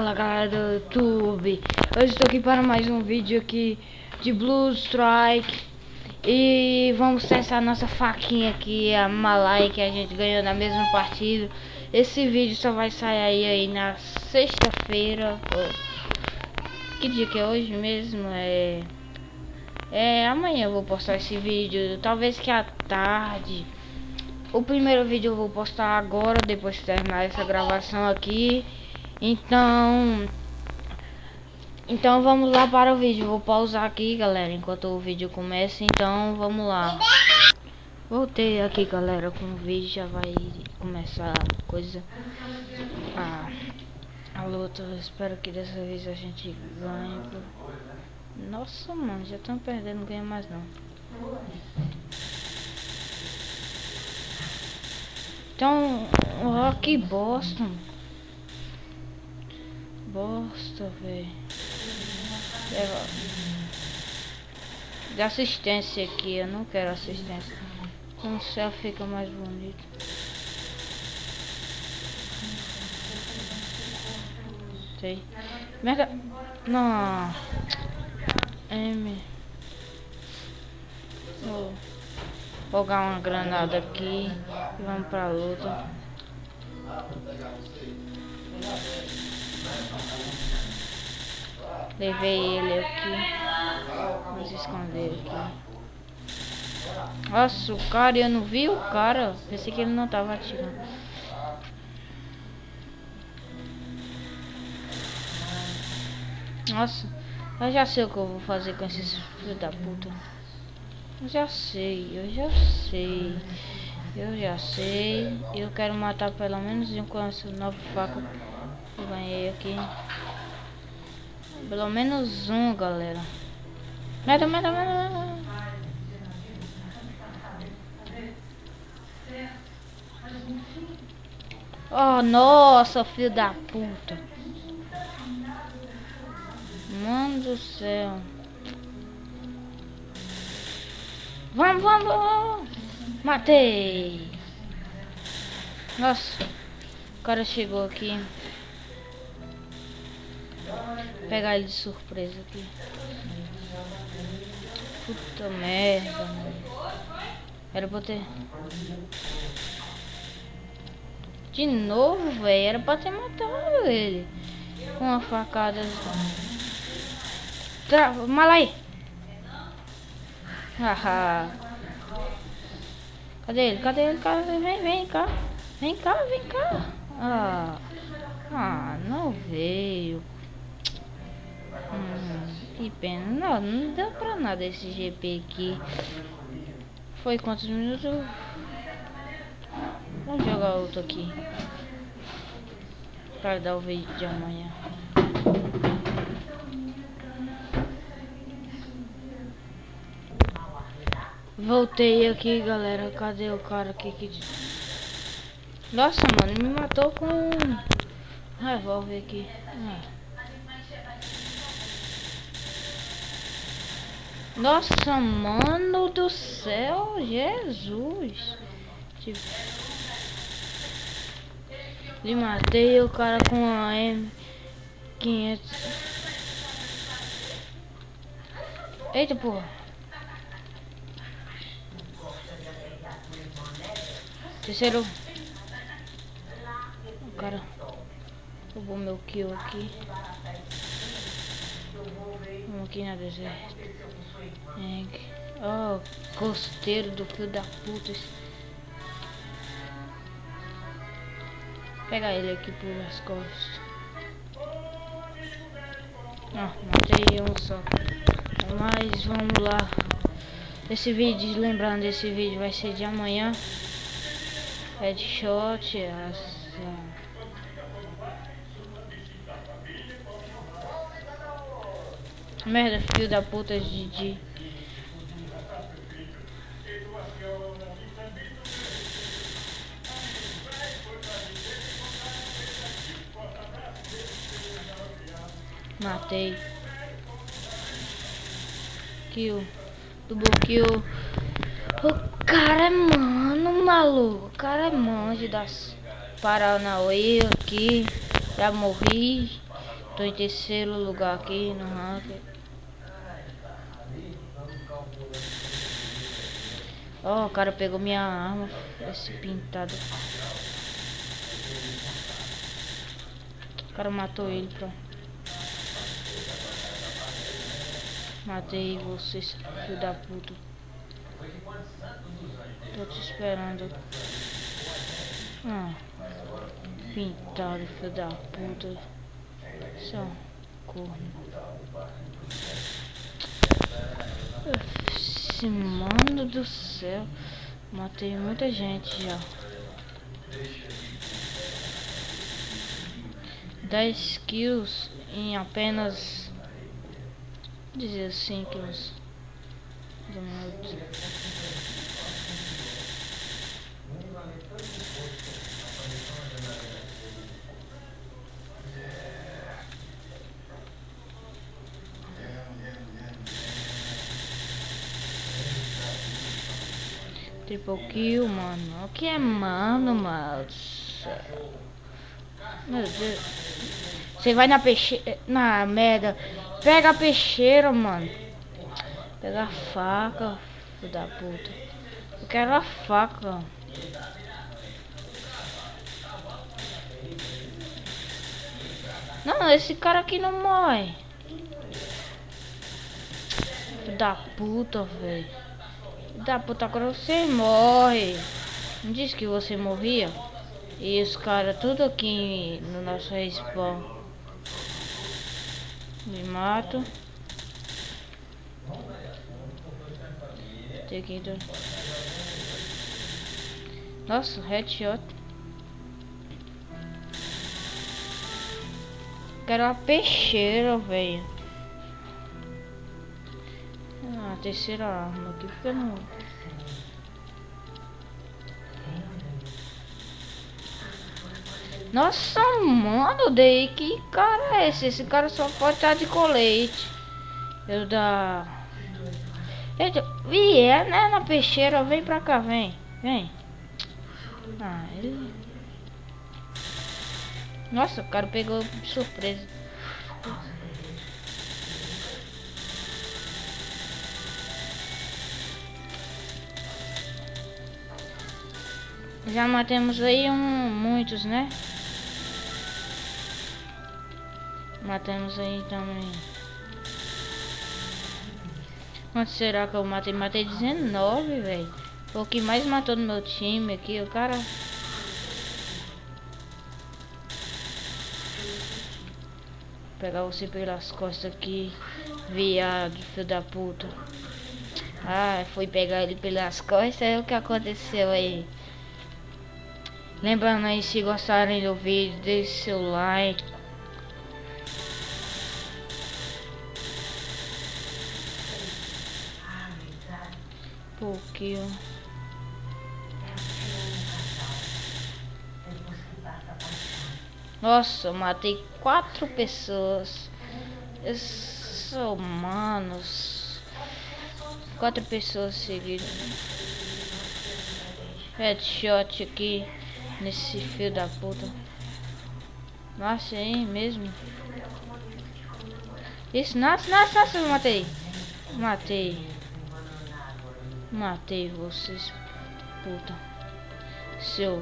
Fala galera do YouTube, hoje estou aqui para mais um vídeo aqui de Blue Strike. E vamos testar nossa faquinha aqui, a Malai, que a gente ganhou na mesma partida. Esse vídeo só vai sair aí na sexta-feira. Que dia que é hoje mesmo? Amanhã eu vou postar esse vídeo, talvez que à tarde. O primeiro vídeo eu vou postar agora, depois de terminar essa gravação aqui. Então vamos lá para o vídeo. Vou pausar aqui, galera, enquanto o vídeo começa. Então vamos lá. Voltei aqui, galera, com o vídeo. Já vai começar a coisa, a luta. Eu espero que dessa vez a gente ganhe. Nossa, mano, já estão perdendo, não ganha mais não. Então, ó, que bosta. Bosta, velho. De assistência aqui, eu não quero assistência. Com o céu fica mais bonito. Sei. Mega. Não. M. Vou jogar uma granada aqui e vamos pra luta. Levei ele aqui. Vamos esconder aqui. Nossa, o cara, eu não vi o cara. Pensei que ele não tava atirando. Nossa, eu já sei o que eu vou fazer com esses filhos da puta. Eu já sei. Eu quero matar pelo menos um com essa nova faca que eu ganhei aqui. Pelo menos um, galera. Meta. Oh, nossa, filho da puta. Mano do céu. Vamos. Matei. Nossa, o cara chegou aqui. Vou pegar ele de surpresa aqui. Puta merda, mano. Era pra ter... De novo, velho. Era pra ter matado ele com uma facada. Malai. Haha. Cadê ele? Cara, vem cá. Vem cá. Não veio. Que pena. Não deu pra nada esse GP aqui. Foi quantos minutos? Vamos jogar outro aqui para dar o vídeo de amanhã. Voltei aqui, galera. Cadê o cara aqui que... Nossa, mano, me matou com um revólver aqui. Nossa, mano do céu, Jesus. E matei o cara com a M500. Eita, porra. Terceiro. O cara roubou meu kill aqui. Vamos aqui na deserta. Oh, costeiro do filho da puta. Pegar ele aqui pelas costas. Matei um só. Mas vamos lá. Esse vídeo, lembrando, esse vídeo vai ser de amanhã. Headshot. Merda, filho da puta, Didi. Matei. Kill. Double kill. O cara é mano, maluco. O cara é manjo das Paranauê aqui. Já morri. Tô em terceiro lugar aqui no ranking. Ó, o cara pegou minha arma. Esse pintado. O cara matou ele, pronto. Matei vocês, filho da puta. Tô te esperando. Ah, pintado, filho da puta. Só corno. Esse mano do céu. Matei muita gente já. 10 kills em apenas 15 kills. Triple kill, mano. O que é mano, mano? Meu Deus. Você vai na peixeira. Na merda. Pega a peixeira, mano. Pega a faca, filho da puta. Eu quero a faca. Não, esse cara aqui não morre. Filho da puta, velho. Filho da puta, agora você morre. Não disse que você morria? E os caras tudo aqui no nosso respawn. Me mato. Tem que ir. Nossa, headshot. Quero uma peixeira, velho. Ah, terceira arma aqui, porque não. Nossa, mano, daí que cara é esse? Esse cara só pode estar de colete. Eu da. Ih, é, né? Na peixeira, vem pra cá, vem. Vem. Ah, ele. Nossa, o cara pegou de surpresa. Já matamos aí muitos, né? Matamos aí também. Quanto será que eu matei? Matei 19, velho. Foi o que mais matou no meu time aqui, o cara. Vou pegar você pelas costas aqui, viado, filho da puta. Ah, fui pegar ele pelas costas, é o que aconteceu aí. Lembrando aí, se gostarem do vídeo, deixe seu like. Pouquinho. Nossa, eu matei 4 pessoas. Isso, manos. 4 pessoas seguidas. Headshot aqui nesse filho da puta. Nossa, aí mesmo. Isso, nossa, eu matei. Matei vocês, puta. Seu.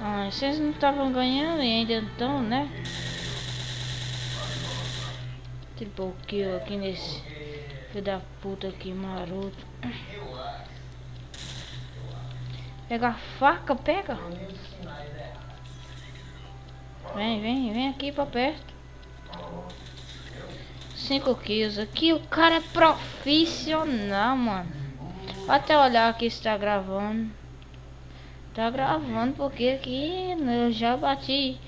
Ah, vocês não estavam ganhando e ainda estão, né? Triple kill aqui nesse filho da puta aqui, maroto. Pega a faca, pega. Vem aqui pra perto. 5 kills. Aqui o cara é profissional, mano. Vou até olhar aqui se tá gravando. Tá gravando porque aqui eu já bati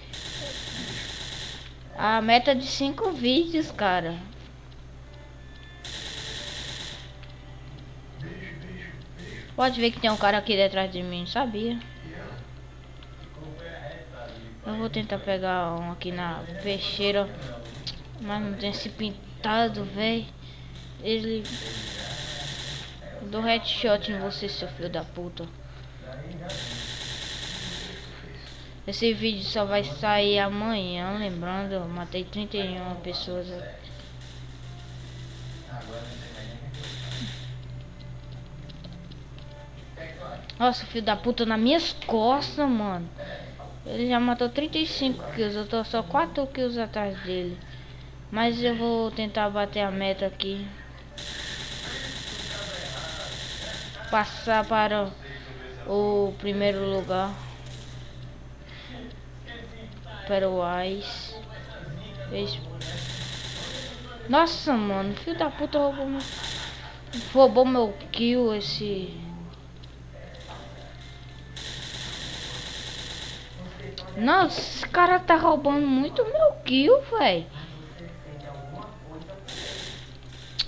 a meta de 5 vídeos, cara. Pode ver que tem um cara aqui detrás de mim, sabia? Eu vou tentar pegar um aqui na peixeira, mas não tem esse pintado, velho. Ele dou headshot em você, seu filho da puta. Esse vídeo só vai sair amanhã, lembrando, eu matei 31 pessoas. Nossa, filho da puta, nas minhas costas, mano. Ele já matou 35 kills, eu tô só 4 kills atrás dele. Mas eu vou tentar bater a meta aqui. Passar para o primeiro lugar. Para o Ice. Nossa, mano, filho da puta roubou meu kill esse. Nossa, esse cara tá roubando muito meu kill, velho.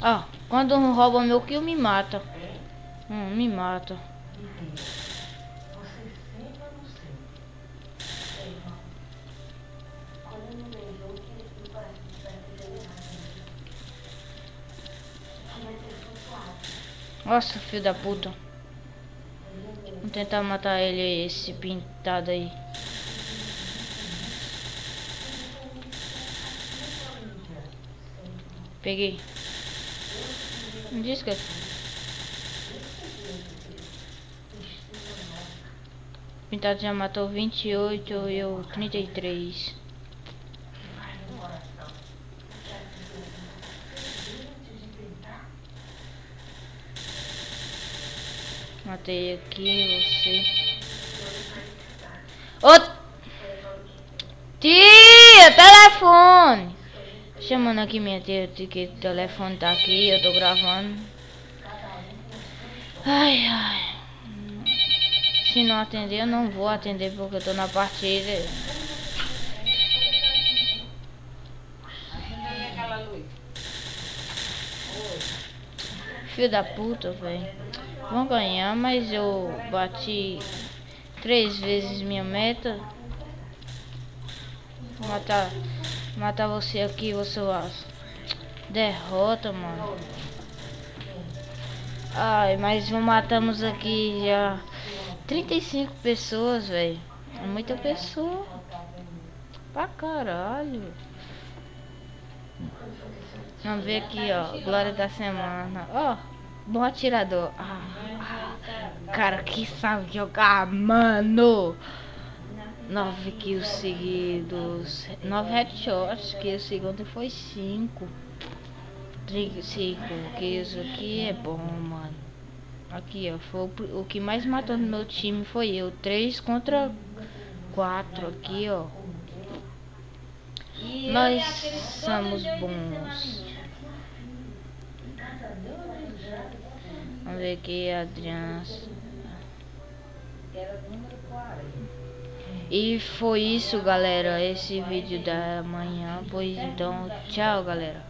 Ó, quando rouba meu kill me mata. Me mata. Nossa, filho da puta. Vou tentar matar ele, esse pintado aí. Peguei. Não disse que... Pintado já matou 28 e eu 33. Matei aqui você. Ô! Tia, telefone! Chamando aqui minha tia, que o telefone tá aqui, eu tô gravando. Ai, ai. Se não atender, eu não vou atender porque eu tô na partida. Filho da puta, velho. Vão ganhar, mas eu bati 3 vezes minha meta. Matar você aqui, você derrota, mano. Ai, mas matamos aqui já 35 pessoas, velho. É muita pessoa. Pra caralho. Vamos ver aqui, ó. Glória da semana. Ó, bom atirador. Cara que sabe jogar, mano. 9 kills seguidos. 9 headshots. Que o segundo foi 5. 5 kills aqui é bom, mano. Aqui, ó. Foi o que mais matou no meu time foi eu. 3 contra 4 aqui, ó. Nós somos bons. Vamos ver aqui, Adriano. E foi isso, galera. Esse vídeo da manhã. Pois então, tchau, galera.